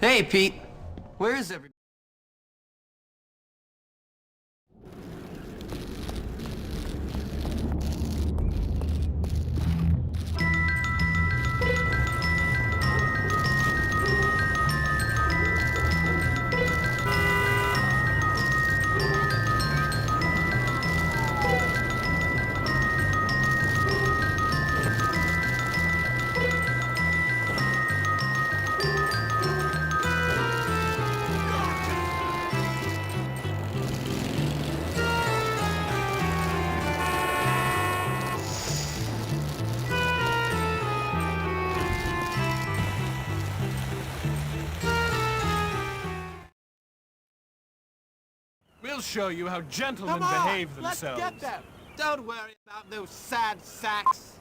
Hey, Pete. Where is everybody? We'll show you how gentlemen behave themselves. Let's get them. Don't worry about those sad sacks.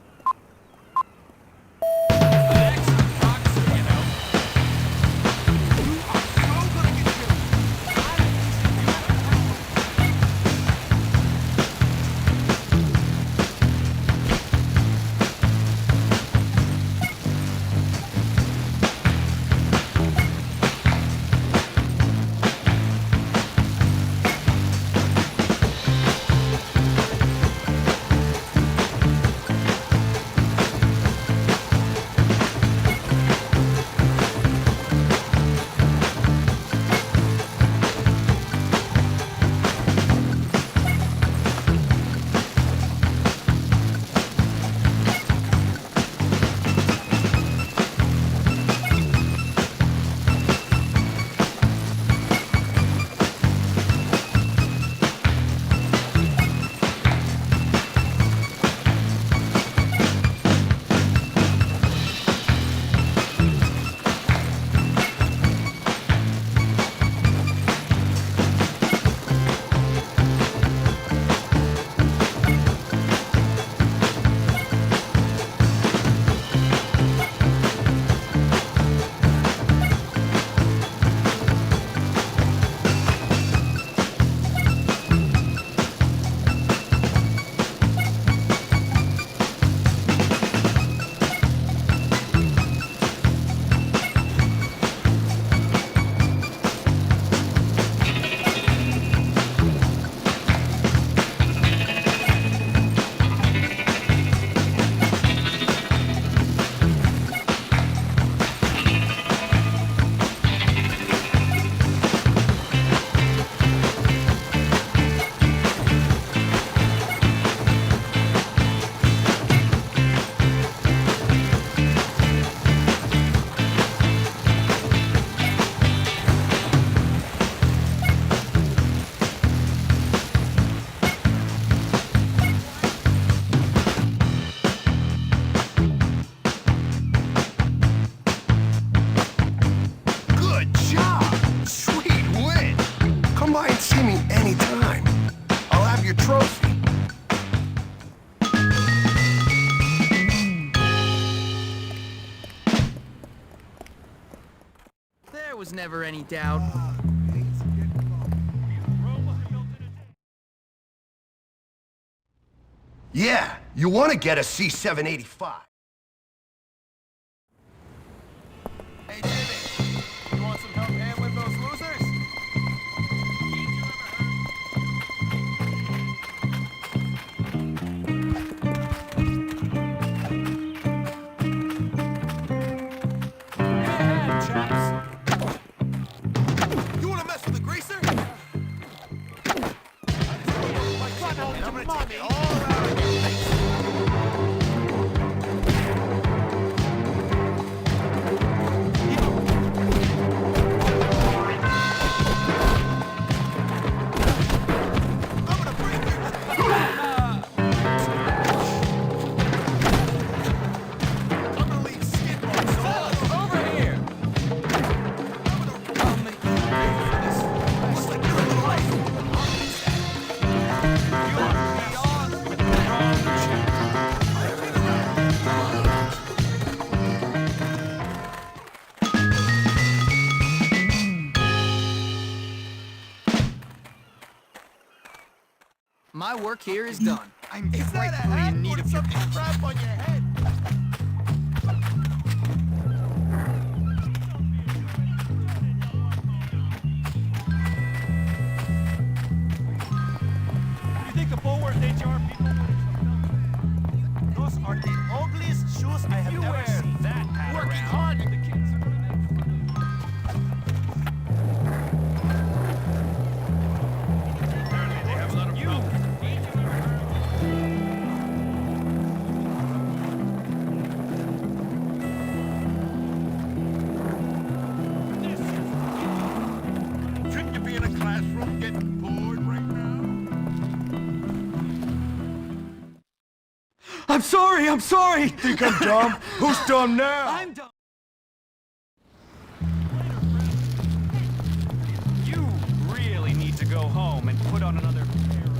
There was never any doubt. Yeah, you want to get a C785. Hey, David, you want some help handling those losers? Hey, chaps. You want to mess with the greaser? I'm gonna take it all out of your face. I'm gonna break your... I'm gonna leave skid marks all over. Over here. I'll make you pay for this. Looks like you're a little late. You are beyond with the wrong chap. My work here is done. I'm Is that a frightfully hat in need or of your something help. crap on your head? me in a classroom getting bored right now? I'm sorry, I'm sorry! Think I'm dumb? Who's dumb now? I'm done. You really need to go home and put on another pair of...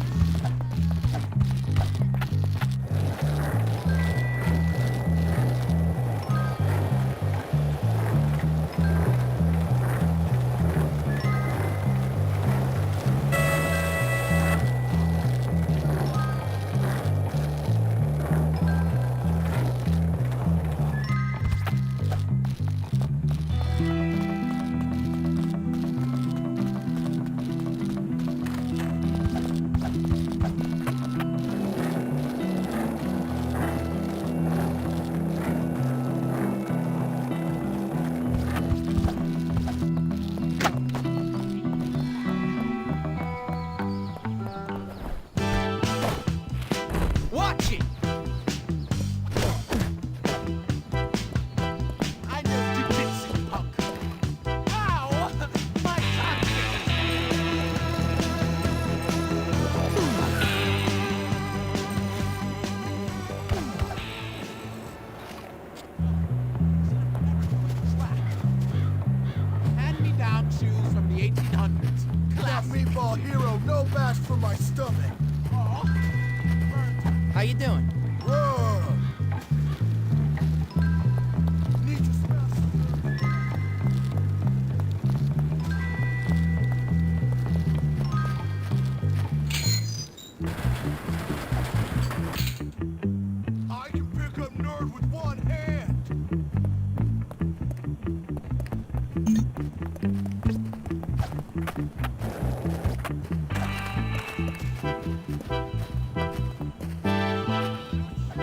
Watch it! I know you Dixie punk. Ow! My cockpit! Hand-me-down shoes from the 1800s. That meatball hero, no match for my stomach. Oh, How you doing? Whoa! Need to smell something. I can pick up nerd with one hand.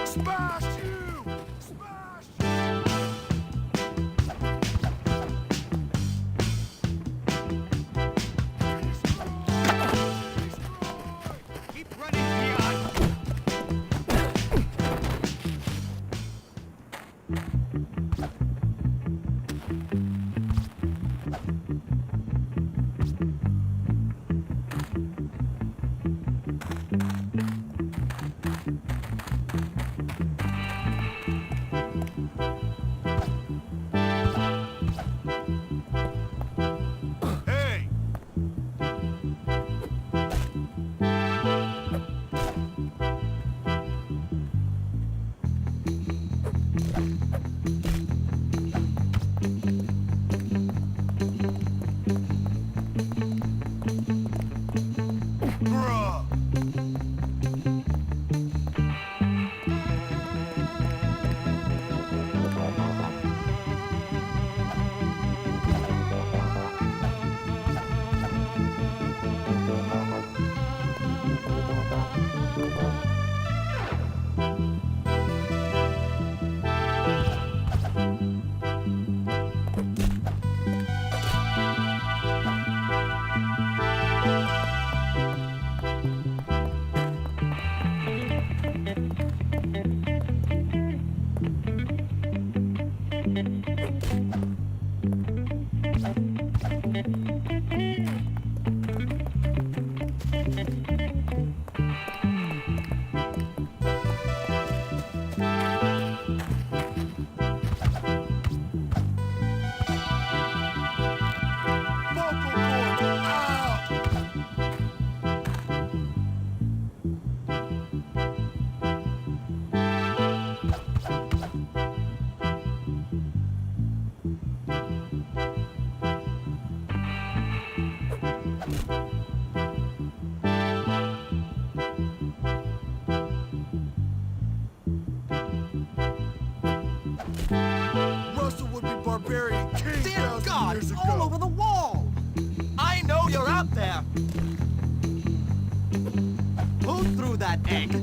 Smash you! Smash you! keep running, Dion. Hey! Bruh! Vocal cord out! Russell would be barbarian king Dear 1,000 God, years it's ago. all over the wall! I know you're out there! Who threw that egg?